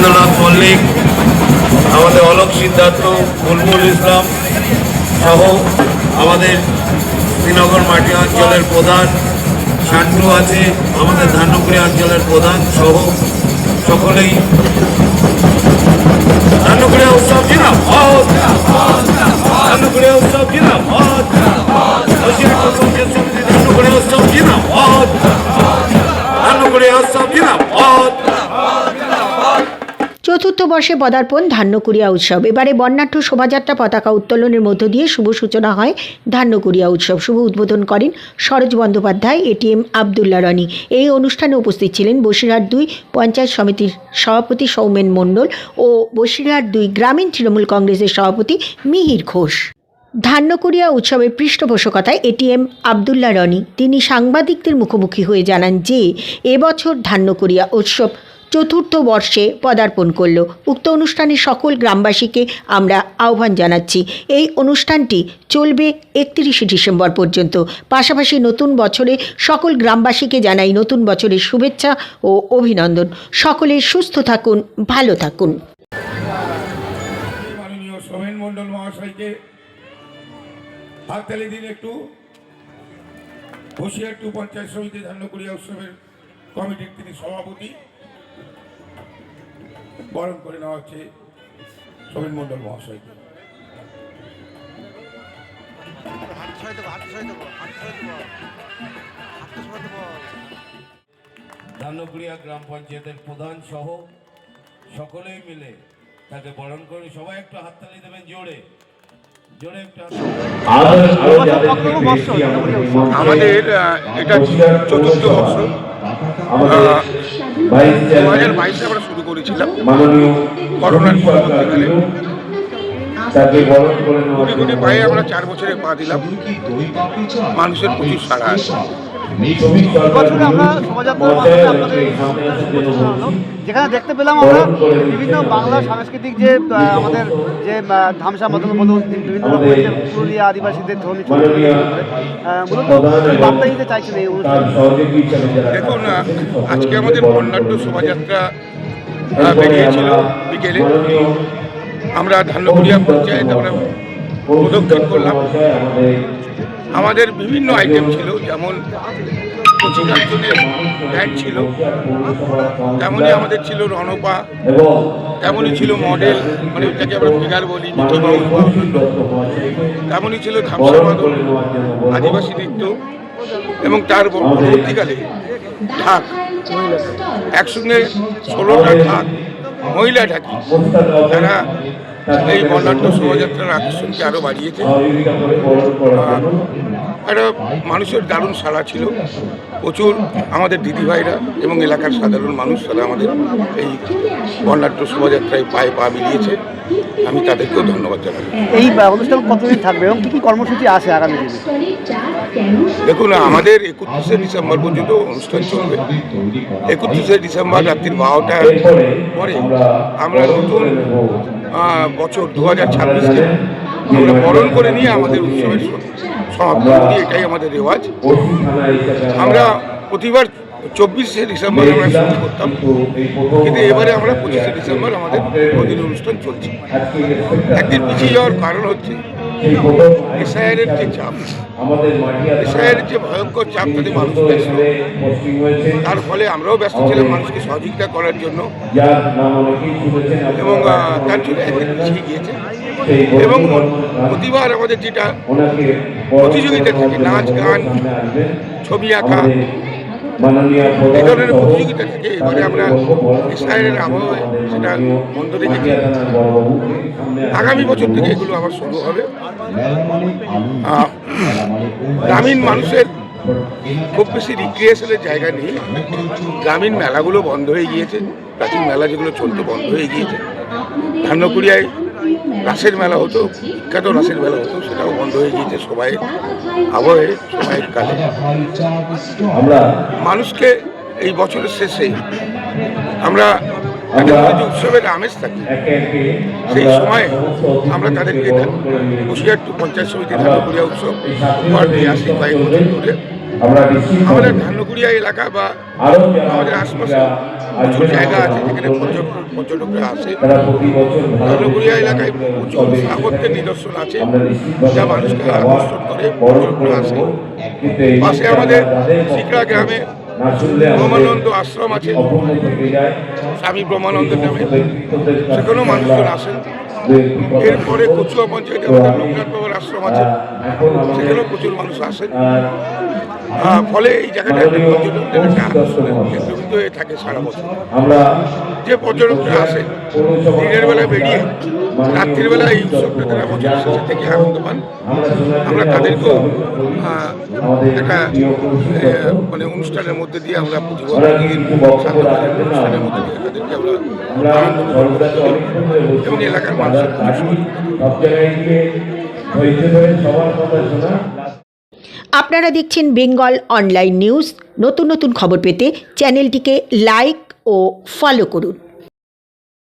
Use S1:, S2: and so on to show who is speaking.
S1: রবীন্দ্রনাথ মল্লিক, আমাদের অলোক সিদ্ধার্থ, বুলবুল ইসলাম সহ আমাদের শ্রীনগর মাটি অঞ্চলের প্রধান শান্টু আছে, আমাদের ধান্যকুড়ি অঞ্চলের প্রধান সহ সকলেই ধান্যকুড়িয়া উৎসব জিন্দাবাদ, ধান্যকুড়িয়া উৎসব জিন্দাবাদ, ধান্যকুড়িয়া উৎসব জিন্দাবাদ, ধান্যকুড়িয়া উৎসব জিন্দাবাদ।
S2: চতুর্থ বর্ষে পদার্পণ ধান্যকুড়িয়া উৎসব। এবারে বর্ণাঢ্য শোভাযাত্রা পতাকা উত্তোলনের মধ্য দিয়ে শুভ সূচনা হয় ধান্যকুড়িয়া উৎসব। শুভ উদ্বোধন করেন সরোজ বন্দ্যোপাধ্যায়, এটিএম আবদুল্লা রনি। এই অনুষ্ঠানে উপস্থিত ছিলেন বসিরহাট 2 পঞ্চায়েত সমিতির সভাপতি সৌমেন মণ্ডল ও বসিরহাট 2 গ্রামীণ তৃণমূল কংগ্রেসের সভাপতি মিহির ঘোষ। ধান্যকুড়িয়া উৎসবের পৃষ্ঠপোষকতায় এটিএম আবদুল্লা রনি তিনি সাংবাদিকদের মুখোমুখি হয়ে জানান যে এবছর ধান্যকুড়িয়া উৎসব চতুর্থ বর্ষে পদার্পণ করল। উক্ত অনুষ্ঠানে সকল গ্রামবাসীকে আমরা আহ্বান জানাচ্ছি। এই অনুষ্ঠানটি চলবে 31শে ডিসেম্বর পর্যন্ত। পাশাপাশি নতুন বছরে সকল গ্রামবাসীকে জানাই নতুন বছরের শুভেচ্ছা ও অভিনন্দন। সকলে সুস্থ থাকুন, ভালো থাকুন।
S3: মাননীয় সৌমেন মণ্ডল মহাশয়কে হাততালি দিন একটু। বসিরহাট 2 পঞ্চায়েত সমিতি ধান্যকুড়িয়া উৎসবের কমিটির তিনি সভাপতি। বরণ করে নেওয়া হচ্ছে সৌমেন মণ্ডল মহাশয়কে।
S1: ধান্যকুড়িয়া গ্রাম পঞ্চায়েতের প্রধান সহ সকলেই মিলে তাকে বরণ করে সবাই একটু হাততালি দেবেন, জোরে জোরে একটু।
S3: আমাদের এটা চতুর্থ বর্ষ, 2022 আমরা শুরু করেছিলাম করোনার পরবর্তীকালে। কোটি কোটি পায়ে আমরা 4 বছরে পা দিলাম। মানুষের প্রচুর সাড়া আছে।
S4: আমরা শোভাযাত্রার মাধ্যমে আপনাদের যেখানে দেখতে পেলাম আমরা বিভিন্ন বাংলা সাংস্কৃতিক যে আমাদের যে ধামসা মতন বিভিন্ন রকমের যে পুরুলিয়া আদিবাসীদের ধর্মী মূলত বার্তা দিতে চাইছেন এই অনুষ্ঠানে।
S3: দেখুন, আজকে আমাদের বর্ণাঢ্য শোভাযাত্রা বেরিয়েছিল বিকেলে। আমরা ধান্যকুড়িয়া পঞ্চায়েত আমরা প্রদক্ষিণ করলাম। আমাদের বিভিন্ন আইটেম ছিল, যেমন কচিকাঞ্চনের ব্যান্ড ছিল, তেমনই আমাদের ছিল রণপা, তেমনই ছিল মডেল, মানে যাকে আমরা ফিগার বলি, মিঠি বাউল, তেমনই ছিল ধামসা মাদল, আদিবাসী নৃত্য, এবং তার পরবর্তীকালে ঢাক। একসঙ্গে 16টা ঢাক, মহিলা ঢাকি, যারা এই বর্ণাঢ্য শোভাযাত্রার আকর্ষণকে আরও বাড়িয়েছে। একটা মানুষের দারুণ সাড়া ছিল। প্রচুর আমাদের দিদিভাইরা এবং এলাকার সাধারণ মানুষ তারা আমাদের এই বর্ণাঢ্য শোভাযাত্রায় পায়ে পা মিলিয়েছে। আমি তাদেরকেও ধন্যবাদ জানাই।
S4: এই অনুষ্ঠান কতদিন থাকবে এবং কী কী কর্মসূচি আছে আগামী দিনে?
S3: দেখুন, আমাদের 31শে ডিসেম্বর পর্যন্ত অনুষ্ঠান চলবে। 31শে ডিসেম্বর রাত্রি 12টার পরে আমরা নতুন বছর 2026কে আমরা বরণ করে নিয়ে আমাদের উৎসবের সমাপ্তি করি। এটাই আমাদের রেওয়াজ। আমরা প্রতিবার 24শে ডিসেম্বর আমরা শুরু করতাম, কিন্তু এবারে আমরা 25শে ডিসেম্বর আমাদের প্রতিদিন অনুষ্ঠান চলছে। একদিন পিছিয়ে যাওয়ার কারণ হচ্ছে এসআইআরের যে চাপ, এসআইআরের যে ভয়ঙ্কর চাপ তাতে মানুষ ব্যস্ত। তার ফলে আমরাও ব্যস্ত ছিলাম মানুষকে সহযোগিতা করার জন্য, এবং তার জন্য একদিন পিছিয়ে গিয়েছে। এবং প্রতিবার আমাদের যেটা প্রতিযোগিতা থাকে, নাচ গান, ছবি আঁকা, এই ধরনের প্রতিযোগিতা থাকে, এবারে আমরা এসআইআরের আবহাওয়ায় সেটা বন্ধ রেখেছি। আগামী বছর থেকে এগুলো আবার শুরু হবে। গ্রামীণ মানুষের খুব বেশি রিক্রিয়েশনের জায়গা নেই। গ্রামীণ মেলাগুলো বন্ধ হয়ে গিয়েছে, প্রাচীন মেলা যেগুলো চলতো বন্ধ হয়ে গিয়েছে। ধান্যকুড়িয়ায় রাসের মেলা হতো, বিখ্যাত রাসের মেলা হতো, সেটাও বন্ধ হয়ে গিয়েছে। সবাই আবহে সময়ের কালে মানুষকে এই বছরের শেষে আমরা তাদের যে উৎসবের আমেজ থাকে, সেই সময়ে আমরা তাদেরকে বসিরহাট 2 পঞ্চায়েত সমিতি ধান্যকুড়িয়া উৎসব উপহার দিয়ে আসি কয়েক বছর ধরে। আমাদের ধান্যকুড়িয়া এলাকা বা আমাদের আশপাশে প্রচুর জায়গা আছে যেখানে পর্যটকরা আসে। ধান্যকুড়িয়া এলাকায় প্রচুর স্থাপত্যের নিদর্শন আছে যা মানুষকে আকর্ষণ করে, পর্যটকরা আসে। পাশে আমাদের শিকড়া গ্রামে ব্রহ্মানন্দ আশ্রম আছে, স্বামী ব্রহ্মানন্দের নামে, সেখানেও মানুষজন আসেন। এরপরে কচুয়া পঞ্চায়েতে আমাদের লোকনাথ বাবার আশ্রম আছে, সেখানেও প্রচুর মানুষ আসেন। ফলে এই জায়গাটা একটা পর্যটকদের একটা আকর্ষণের কেন্দ্রবিন্দু হয়ে থাকে সারা বছর। যে পর্যটকরা আসে দিনের বেলা বেরিয়ে রাত্রির বেলা এই উৎসবটা তারা বছরের শেষে থেকে আনন্দ পান। আমরা তাদেরকেও একটা মানে অনুষ্ঠানের মধ্যে দিয়ে আমরা প্রতি বছর অনুষ্ঠানের মধ্যে দিয়ে তাদেরকে আমরা আনন্দ এবং এলাকার মানুষের
S2: আপনারা দেখছেন বেঙ্গল অনলাইন নিউজ। নতুন নতুন খবর পেতে চ্যানেলটিকে লাইক ও ফলো করুন।